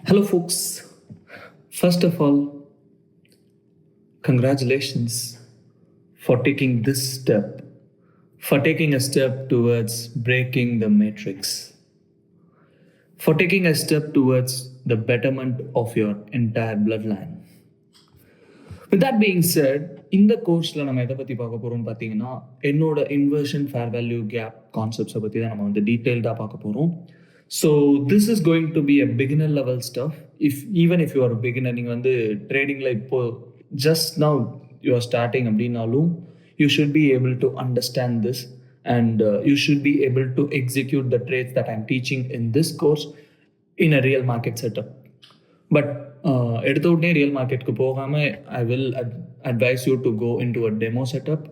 Hello, folks. First of all, congratulations for taking this step, for taking a step towards breaking the matrix, for taking a step towards the betterment of your entire bloodline. With that being said, இந்த கோர்ஸில் நம்ம எதை பற்றி பார்க்க போகிறோம்னு பார்த்தீங்கன்னா என்னோட inversion fair value gap கான்செப்ட்ஸை பற்றி தான் நம்ம டீட்டெயில்டாக பார்க்க போகிறோம். So this is going to be a beginner level stuff. Even if you are beginner, நீங்கள் ட்ரேடிங்கில் இப்போது just now you are starting அப்படின்னாலும் you should be able to understand this and you should be able to execute the trades that I'm teaching in this course in a real market setup. But எடுத்த உடனே real மார்க்கெட்டுக்கு போகாமல் I will advise you to go into a demo setup.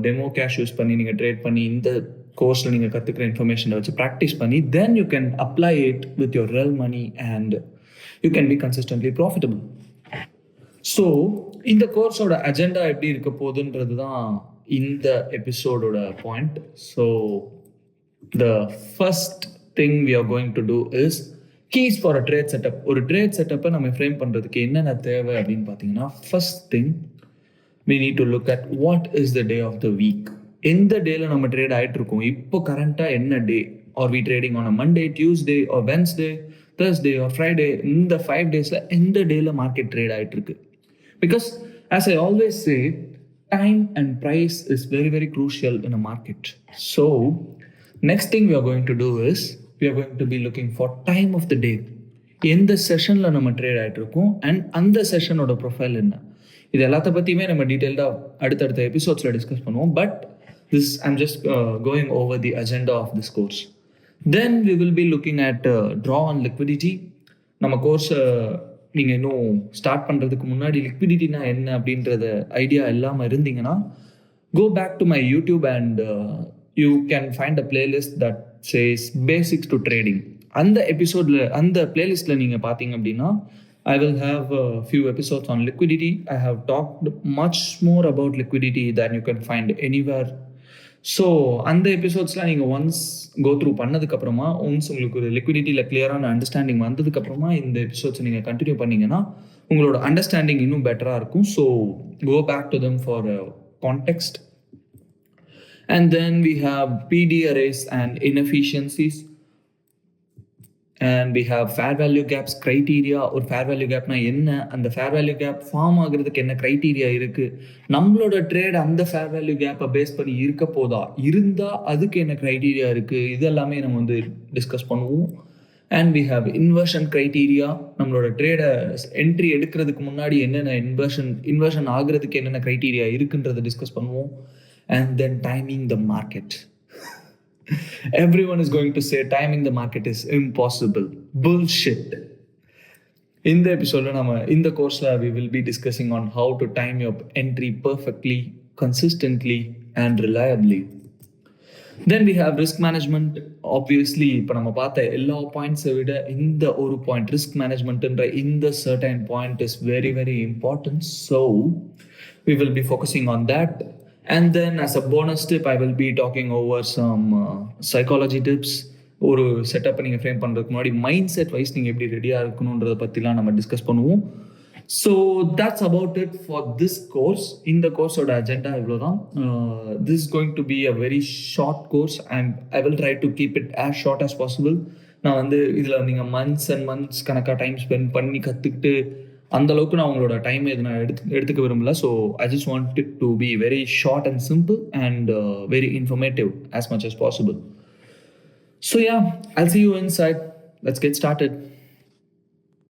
Demo cash use பண்ணி நீங்கள் trade பண்ணி இந்த கோர்ஸில் நீங்கள் கற்றுக்கிற இன்ஃபர்மேஷனை வச்சு ப்ராக்டிஸ் பண்ணி then you can apply it with your real money and you can be consistently profitable. So இந்த கோர்ஸோட அஜெண்டா எப்படி இருக்க போகுதுன்றது தான் இந்த எபிசோடோட point. So the first thing we are going to do is keys for a trade setup. ஒரு trade செட்டப்பை நம்ம ஃப்ரேம் பண்ணுறதுக்கு என்னென்ன தேவை அப்படின்னு பார்த்தீங்கன்னா, first thing we need to look at what is the day of the week. எந்த டேல நம்ம ட்ரேட் ஆகிட்டு இருக்கோம், இப்போ கரண்ட்டாக என்ன day, are we trading on a Monday, Tuesday or Wednesday, Thursday or Friday, இந்த 5 டேஸில் எந்த டேல மார்க்கெட் ட்ரேட் ஆகிட்டு இருக்கு. Because as I always say, time and price is very very crucial in a market. So next thing we are going to do is we are going to be looking for time of the day. எந்த செஷனில் நம்ம trade ஆகிட்டு இருக்கோம் and அந்த செஷனோட profile என்ன, இது எல்லாத்த பற்றியுமே நம்ம டீட்டெயில்டாக அடுத்தடுத்த எபிசோட்ஸில் டிஸ்கஸ் பண்ணுவோம். But this I'm just going over the agenda of this course. Then we will be looking at draw on liquidity. நம்ம கோர்ஸை நீங்கள் இன்னும் ஸ்டார்ட் பண்ணுறதுக்கு முன்னாடி லிக்விடிட்டினா என்ன அப்படின்றத ஐடியா இல்லாமல் இருந்தீங்கன்னா, go back to my YouTube and you can find a playlist that says basics to trading. அந்த எபிசோடில், அந்த பிளேலிஸ்ட்டில் நீங்கள் பார்த்தீங்க அப்படின்னா I will have a few episodes on liquidity. I have talked much more about liquidity than you can find anywhere. So அந்த எபிசோட்ஸ்லாம் நீங்கள் once go through பண்ணதுக்கப்புறமா, ஒன்ஸ் உங்களுக்கு ஒரு லிக்விடிட்டியில் கிளியரான அண்டர்ஸ்டாண்டிங் வந்ததுக்கப்புறமா இந்த எபிசோட்ஸை நீங்கள் கண்டினியூ பண்ணிங்கன்னா உங்களோட அண்டர்ஸ்டாண்டிங் இன்னும் பெட்டராக இருக்கும். So go back to them for context. And then we have PD arrays and inefficiencies. And we have fair value gaps criteria. ஒரு fair value gapனா என்ன, அந்த fair value gap ஃபார்ம் ஆகுறதுக்கு என்ன criteria இருக்கு, நம்மளோட ட்ரேட் அந்த fair value gapை பேஸ் பண்ணி இருக்க போதா, இருந்தால் அதுக்கு என்ன criteria இருக்கு, இது எல்லாமே நம்ம டிஸ்கஸ் பண்ணுவோம். And we have inversion criteria. நம்மளோட ட்ரேடை என்ட்ரி எடுக்கிறதுக்கு முன்னாடி என்னென்ன இன்வர்ஷன் ஆகுறதுக்கு என்னென்ன criteria இருக்குன்றதை டிஸ்கஸ் பண்ணுவோம். And then timing the market. Everyone is going to say timing the market is impossible. Bullshit. In the episode, in the course, we will be discussing on how to time your entry perfectly, consistently, and reliably. Then we have risk management. Obviously, இப்போ நம்ம பார்த்த எல்லா பாயிண்ட்ஸை விட இந்த ஒரு point, risk மேனேஜ்மெண்ட்ன்ற இந்த certain point is very very important. So we will be focusing on that. And then as a bonus tip, I will be talking over some psychology tips. ஒரு செட்டப்பை நீங்கள் ஃப்ரேம் பண்ணுறதுக்கு முன்னாடி மைண்ட் செட் வைஸ் நீங்கள் எப்படி ரெடியாக இருக்கணுன்றதை பற்றிலாம் நம்ம discuss பண்ணுவோம். So that's about it for this course. இந்த கோர்ஸோட அஜெண்டா இவ்வளோ தான். This is going to be a very short course and I will try to keep it as short as possible. நான் இதில் நீங்கள் மந்த்ஸ் அண்ட் மந்த்ஸ் கணக்காக time spend பண்ணி கற்றுக்கிட்டு அந்த அளவுக்கு நான் உங்களோட டைம் எது நான் எடுத்துக்க விரும்பல. So I just want it to be very short and simple and very informative as much as possible. So yeah, I'll see you inside. Let's get started.